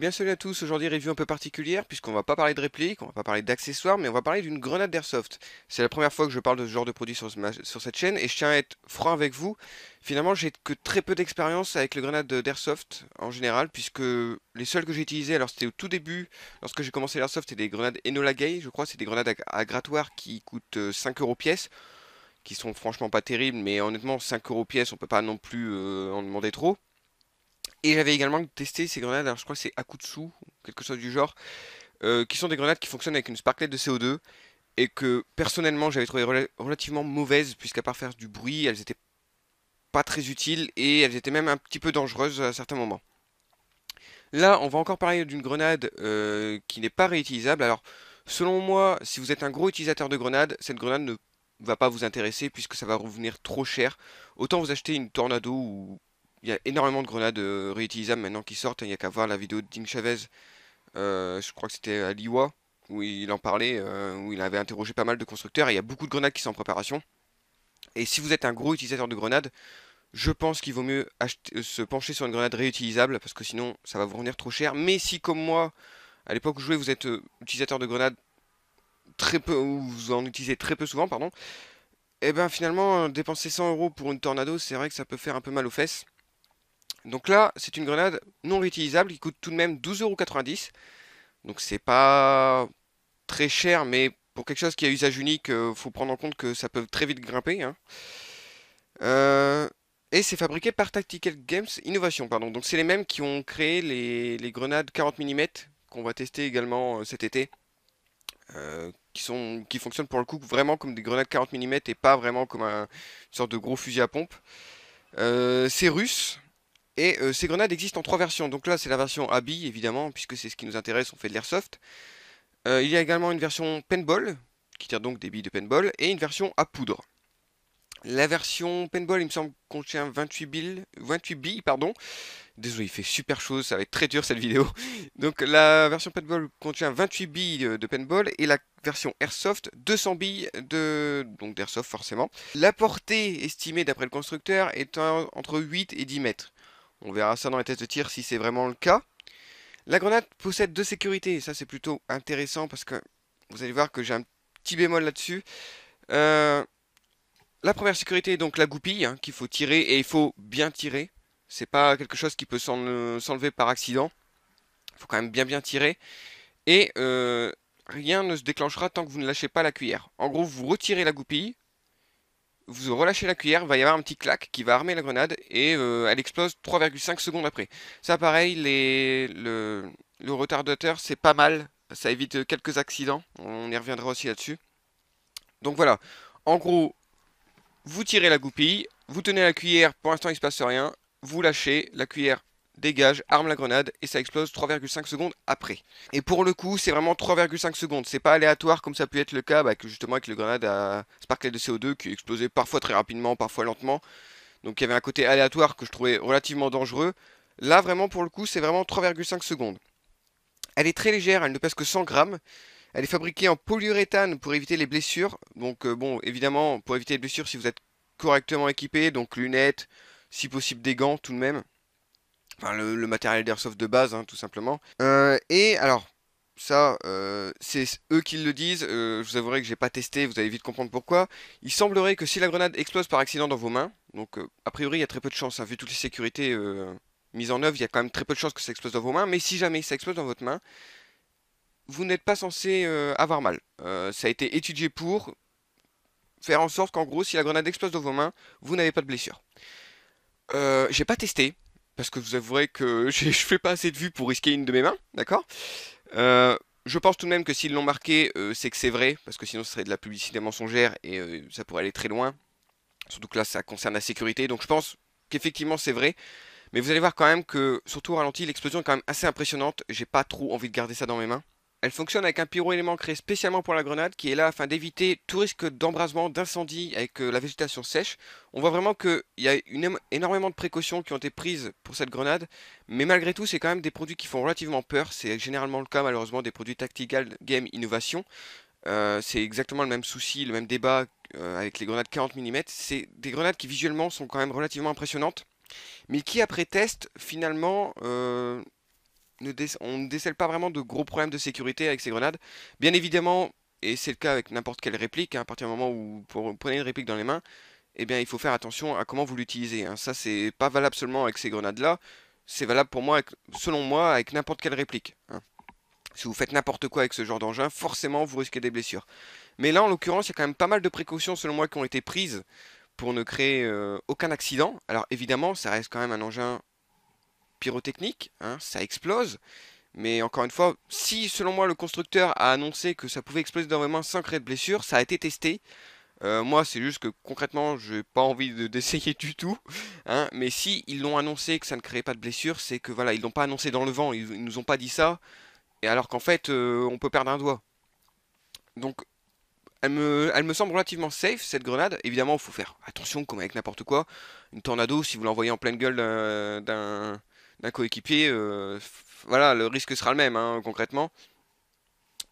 bien salut à tous, aujourd'hui review un peu particulière puisqu'on va pas parler de répliques, on va pas parler d'accessoires, mais on va parler d'une grenade d'airsoft. C'est la première fois que je parle de ce genre de produit sur cette chaîne et je tiens à être franc avec vous. Finalement, j'ai que très peu d'expérience avec les grenades d'airsoft en général puisque les seules que j'ai utilisées, alors c'était au tout début, lorsque j'ai commencé l'airsoft, c'était des grenades Enola Gay, je crois, c'est des grenades à grattoir qui coûtent 5 euros pièce, qui sont franchement pas terribles, mais honnêtement 5 euros pièce, on peut pas non plus en demander trop. Et j'avais également testé ces grenades, alors je crois que c'est Akutsu, quelque chose du genre, qui sont des grenades qui fonctionnent avec une sparklet de CO2 et que personnellement j'avais trouvé relativement mauvaises puisqu'à part faire du bruit, elles étaient pas très utiles et elles étaient même un petit peu dangereuses à certains moments. Là, on va encore parler d'une grenade qui n'est pas réutilisable. Alors, selon moi, si vous êtes un gros utilisateur de grenades, cette grenade ne va pas vous intéresser puisque ça va revenir trop cher. Autant vous acheter une Tornado où il y a énormément de grenades réutilisables maintenant qui sortent. Il n'y a qu'à voir la vidéo de Ding Chavez, je crois que c'était à Liwa, où il en parlait, où il avait interrogé pas mal de constructeurs et il y a beaucoup de grenades qui sont en préparation. Et si vous êtes un gros utilisateur de grenades, je pense qu'il vaut mieux se pencher sur une grenade réutilisable parce que sinon ça va vous revenir trop cher. Mais si comme moi, à l'époque où je jouais, vous êtes utilisateur de grenades très peu, ou vous en utilisez très peu souvent, pardon, et ben finalement dépenser 100 euros pour une Tornado, c'est vrai que ça peut faire un peu mal aux fesses. Donc là, c'est une grenade non réutilisable qui coûte tout de même 12,90 €. Donc c'est pas très cher, mais pour quelque chose qui a usage unique, faut prendre en compte que ça peut très vite grimper, hein. Euh, et c'est fabriqué par Tactical Games Innovation, pardon. Donc c'est les mêmes qui ont créé les grenades 40 mm qu'on va tester également cet été, qui fonctionnent pour le coup vraiment comme des grenades 40 mm et pas vraiment comme une sorte de gros fusil à pompe. C'est russe. Et ces grenades existent en trois versions. Donc là, c'est la version Abi, évidemment, puisque c'est ce qui nous intéresse, on fait de l'airsoft. Il y a également une version paintball, qui tire donc des billes de paintball, et une version à poudre. La version paintball, il me semble, contient 28 billes, pardon. Désolé, il fait super chaud, ça va être très dur cette vidéo. Donc la version paintball contient 28 billes de paintball et la version airsoft 200 billes donc d'airsoft forcément. La portée estimée d'après le constructeur est entre 8 et 10 mètres. On verra ça dans les tests de tir si c'est vraiment le cas. La grenade possède deux sécurités et ça c'est plutôt intéressant parce que vous allez voir que j'ai un petit bémol là-dessus. Euh, la première sécurité est donc la goupille, hein, qu'il faut tirer et il faut bien tirer. C'est pas quelque chose qui peut s'enlever par accident. Il faut quand même bien tirer. Et rien ne se déclenchera tant que vous ne lâchez pas la cuillère. En gros, vous retirez la goupille, vous relâchez la cuillère, il va y avoir un petit clac qui va armer la grenade et elle explose 3,5 secondes après. Ça pareil, le retardateur c'est pas mal, ça évite quelques accidents, on y reviendra aussi là-dessus. Donc voilà, en gros, vous tirez la goupille, vous tenez la cuillère, pour l'instant il se passe rien, vous lâchez, la cuillère dégage, arme la grenade et ça explose 3,5 secondes après. Et pour le coup, c'est vraiment 3,5 secondes, c'est pas aléatoire comme ça peut être le cas justement avec les grenades à sparklet de CO2 qui explosaient parfois très rapidement, parfois lentement. Donc il y avait un côté aléatoire que je trouvais relativement dangereux. Là vraiment pour le coup, c'est vraiment 3,5 secondes. Elle est très légère, elle ne pèse que 100 grammes. Elle est fabriquée en polyuréthane pour éviter les blessures. Donc bon, évidemment, pour éviter les blessures, si vous êtes correctement équipé, donc lunettes, si possible des gants tout de même. Enfin, le matériel d'airsoft de base, hein, tout simplement. Et alors, ça, c'est eux qui le disent. Je vous avouerai que j'ai pas testé, vous allez vite comprendre pourquoi. Il semblerait que si la grenade explose par accident dans vos mains, donc a priori il y a très peu de chances, hein, vu toutes les sécurités mises en œuvre, il y a quand même très peu de chances que ça explose dans vos mains. Mais si jamais ça explose dans votre main, vous n'êtes pas censé avoir mal. Ça a été étudié pour faire en sorte qu'en gros, si la grenade explose dans vos mains, vous n'avez pas de blessure. J'ai pas testé, parce que vous avouerez que je fais pas assez de vues pour risquer une de mes mains, d'accord. Euh, je pense tout de même que s'ils l'ont marqué, c'est que c'est vrai, parce que sinon ce serait de la publicité mensongère et ça pourrait aller très loin. Surtout que là, ça concerne la sécurité, donc je pense qu'effectivement c'est vrai. Mais vous allez voir quand même que, surtout au ralenti, l'explosion est quand même assez impressionnante. J'ai pas trop envie de garder ça dans mes mains. Elle fonctionne avec un pyroélément créé spécialement pour la grenade qui est là afin d'éviter tout risque d'embrasement, d'incendie avec la végétation sèche. On voit vraiment qu'il y a énormément de précautions qui ont été prises pour cette grenade, mais malgré tout c'est quand même des produits qui font relativement peur. C'est généralement le cas malheureusement des produits Tactical Game Innovation. C'est exactement le même souci, le même débat avec les grenades 40 mm. C'est des grenades qui visuellement sont quand même relativement impressionnantes, mais qui après test finalement on ne décèle pas vraiment de gros problèmes de sécurité avec ces grenades. Bien évidemment, et c'est le cas avec n'importe quelle réplique, hein, à partir du moment où vous prenez une réplique dans les mains, eh bien il faut faire attention à comment vous l'utilisez, hein. Ça c'est pas valable seulement avec ces grenades-là, c'est valable pour moi, selon moi, avec n'importe quelle réplique, hein. Si vous faites n'importe quoi avec ce genre d'engin, forcément vous risquez des blessures. Mais là en l'occurrence, il y a quand même pas mal de précautions selon moi qui ont été prises pour ne créer aucun accident. Alors évidemment, ça reste quand même un engin pyrotechnique, hein, ça explose. Mais encore une fois, si selon moi le constructeur a annoncé que ça pouvait exploser dans mes mains sans créer de blessure, ça a été testé. Moi, c'est juste que concrètement, j'ai pas envie d'essayer du tout, hein. Mais si ils l'ont annoncé que ça ne créait pas de blessure, c'est que voilà, ils l'ont pas annoncé dans le vent, ils nous ont pas dit ça. Et alors qu'en fait, on peut perdre un doigt. Donc, elle me semble relativement safe cette grenade. Évidemment, il faut faire attention, comme avec n'importe quoi. Une tornado, si vous l'envoyez en pleine gueule d'un coéquipier, voilà, le risque sera le même, hein, concrètement.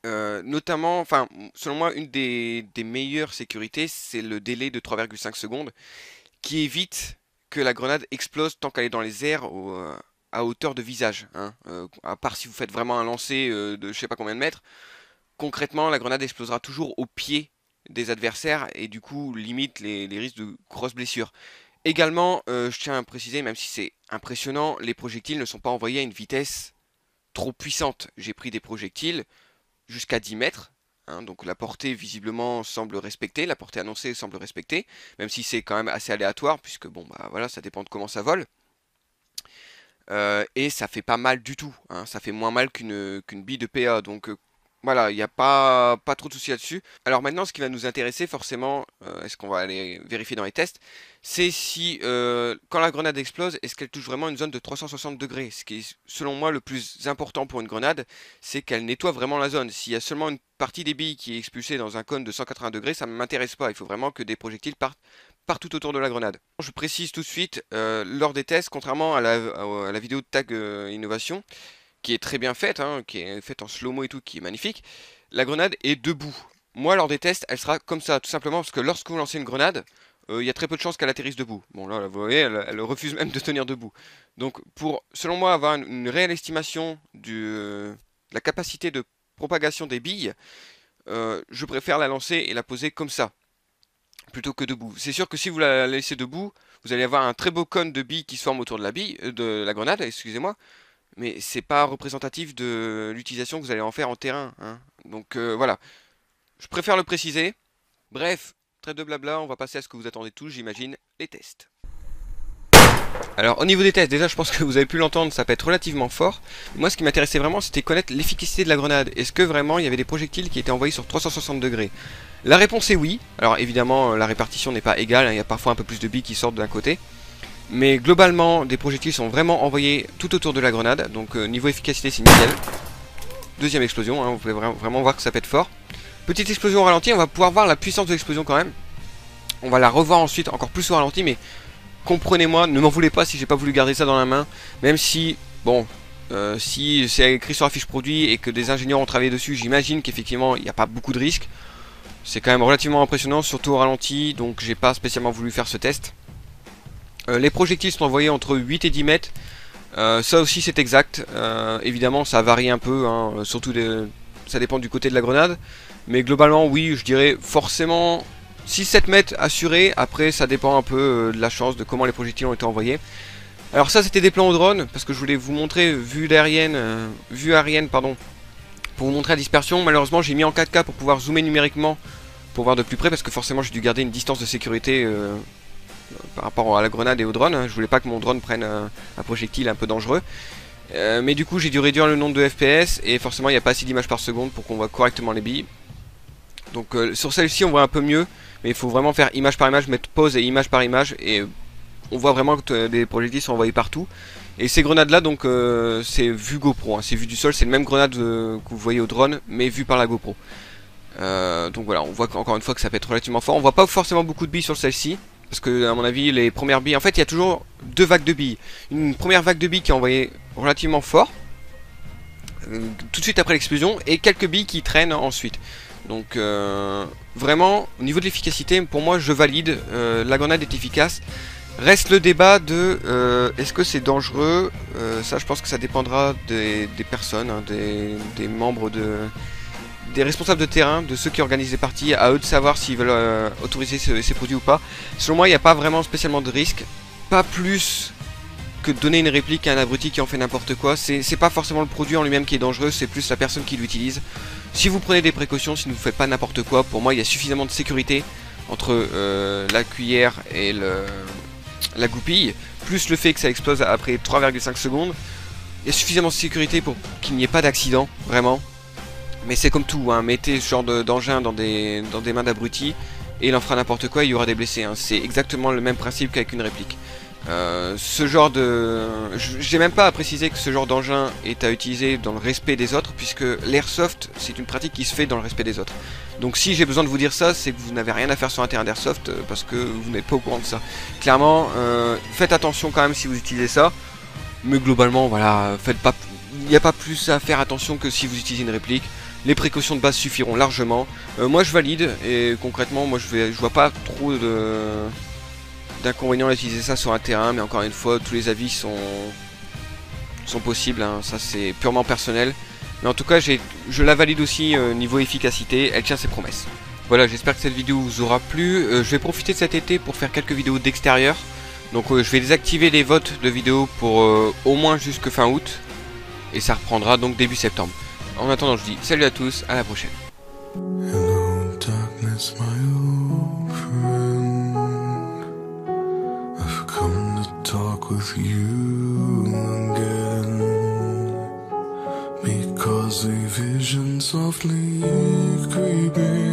Notamment, enfin, selon moi, une des meilleures sécurités, c'est le délai de 3,5 secondes qui évite que la grenade explose tant qu'elle est dans les airs à hauteur de visage, hein. À part si vous faites vraiment un lancer de je sais pas combien de mètres, concrètement, la grenade explosera toujours au pied des adversaires et du coup limite les risques de grosses blessures. Également, je tiens à préciser, même si c'est impressionnant, les projectiles ne sont pas envoyés à une vitesse trop puissante. J'ai pris des projectiles jusqu'à 10 mètres. Hein, donc la portée visiblement semble respectée, la portée annoncée semble respectée, même si c'est quand même assez aléatoire, puisque bon bah voilà, ça dépend de comment ça vole. Et ça fait pas mal du tout, hein, ça fait moins mal qu'une bille de PA, donc voilà, il n'y a pas trop de soucis là-dessus. Alors maintenant, ce qui va nous intéresser forcément, est-ce qu'on va aller vérifier dans les tests, c'est si quand la grenade explose, est-ce qu'elle touche vraiment une zone de 360 degrés. Ce qui est selon moi le plus important pour une grenade, c'est qu'elle nettoie vraiment la zone. S'il y a seulement une partie des billes qui est expulsée dans un cône de 180 degrés, ça ne m'intéresse pas. Il faut vraiment que des projectiles partent partout autour de la grenade. Je précise tout de suite, lors des tests, contrairement à la vidéo de Tag Innovation, qui est très bien faite, hein, qui est faite en slow-mo et tout, qui est magnifique, la grenade est debout. Moi, lors des tests, elle sera comme ça, tout simplement parce que lorsque vous lancez une grenade, il y a très peu de chances qu'elle atterrisse debout. Bon, là, vous voyez, elle refuse même de tenir debout. Donc, pour, selon moi, avoir une réelle estimation de la capacité de propagation des billes, je préfère la lancer et la poser comme ça, plutôt que debout. C'est sûr que si vous la laissez debout, vous allez avoir un très beau cône de billes qui se forme autour de de la grenade, excusez-moi, mais c'est pas représentatif de l'utilisation que vous allez en faire en terrain, hein. Donc voilà, je préfère le préciser. Bref, trêve de blabla, on va passer à ce que vous attendez tous, j'imagine, les tests. Alors au niveau des tests, déjà je pense que vous avez pu l'entendre, ça peut être relativement fort. Moi ce qui m'intéressait vraiment c'était connaître l'efficacité de la grenade. Est-ce que vraiment il y avait des projectiles qui étaient envoyés sur 360 degrés? La réponse est oui. Alors évidemment la répartition n'est pas égale, hein. Il y a parfois un peu plus de billes qui sortent d'un côté. Mais globalement des projectiles sont vraiment envoyés tout autour de la grenade. Donc niveau efficacité c'est nickel. Deuxième explosion, hein, vous pouvez vraiment voir que ça pète fort. Petite explosion au ralenti, on va pouvoir voir la puissance de l'explosion quand même. On va la revoir ensuite encore plus au ralenti, mais comprenez-moi, ne m'en voulez pas si j'ai pas voulu garder ça dans la main. Même si, bon, si c'est écrit sur la fiche produit et que des ingénieurs ont travaillé dessus, j'imagine qu'effectivement il n'y a pas beaucoup de risques. C'est quand même relativement impressionnant, surtout au ralenti, donc j'ai pas spécialement voulu faire ce test. Les projectiles sont envoyés entre 8 et 10 mètres. Ça aussi c'est exact. Évidemment ça varie un peu, hein, surtout ça dépend du côté de la grenade. Mais globalement oui, je dirais forcément 6-7 mètres assurés. Après ça dépend un peu de la chance, de comment les projectiles ont été envoyés. Alors ça c'était des plans au drone, parce que je voulais vous montrer vue aérienne, pardon, pour vous montrer la dispersion. Malheureusement j'ai mis en 4K pour pouvoir zoomer numériquement, pour voir de plus près, parce que forcément j'ai dû garder une distance de sécurité par rapport à la grenade et au drone. Je voulais pas que mon drone prenne un projectile un peu dangereux. Mais du coup j'ai dû réduire le nombre de FPS, et forcément il n'y a pas assez d'images par seconde pour qu'on voit correctement les billes. Donc sur celle-ci on voit un peu mieux, mais il faut vraiment faire image par image, mettre pause et image par image, et on voit vraiment que des projectiles sont envoyés partout. Et ces grenades là donc c'est vue GoPro, hein, c'est vue du sol, c'est le même grenade que vous voyez au drone, mais vue par la GoPro. Donc voilà, on voit encore une fois que ça peut être relativement fort. On voit pas forcément beaucoup de billes sur celle-ci, parce que à mon avis les premières billes, en fait il y a toujours deux vagues de billes. Une première vague de billes qui est envoyée relativement fort, tout de suite après l'explosion, et quelques billes qui traînent ensuite. Donc vraiment, au niveau de l'efficacité, pour moi je valide, la grenade est efficace. Reste le débat de est-ce que c'est dangereux. Ça, je pense que ça dépendra des personnes, hein, des membres des responsables de terrain, de ceux qui organisent les parties, à eux de savoir s'ils veulent autoriser ces produits ou pas. Selon moi, il n'y a pas vraiment spécialement de risque, pas plus que de donner une réplique à un abruti qui en fait n'importe quoi. C'est pas forcément le produit en lui-même qui est dangereux, c'est plus la personne qui l'utilise. Si vous prenez des précautions, si vous ne faites pas n'importe quoi, pour moi il y a suffisamment de sécurité entre la cuillère et la goupille, plus le fait que ça explose après 3,5 secondes. Il y a suffisamment de sécurité pour qu'il n'y ait pas d'accident, vraiment. Mais c'est comme tout, hein, mettez ce genre d'engin dans des mains d'abrutis et il en fera n'importe quoi, il y aura des blessés. Hein. C'est exactement le même principe qu'avec une réplique. Ce genre de... J'ai même pas à préciser que ce genre d'engin est à utiliser dans le respect des autres, puisque l'airsoft, c'est une pratique qui se fait dans le respect des autres. Donc si j'ai besoin de vous dire ça, c'est que vous n'avez rien à faire sur un terrain d'airsoft, parce que vous n'êtes pas au courant de ça. Clairement, faites attention quand même si vous utilisez ça, mais globalement, voilà, faites pas... Il n'y a pas plus à faire attention que si vous utilisez une réplique. Les précautions de base suffiront largement. Moi je valide, et concrètement, moi je vois pas trop d'inconvénients à utiliser ça sur un terrain, mais encore une fois, tous les avis sont possibles, hein. Ça c'est purement personnel. Mais en tout cas, je la valide aussi niveau efficacité, elle tient ses promesses. Voilà, j'espère que cette vidéo vous aura plu. Je vais profiter de cet été pour faire quelques vidéos d'extérieur. Donc je vais désactiver les votes de vidéos pour au moins jusque fin août. Et ça reprendra donc début septembre. En attendant, je dis salut à tous, à la prochaine. Hello, darkness, my old friend. I've come to talk with you again, because a vision softly creeping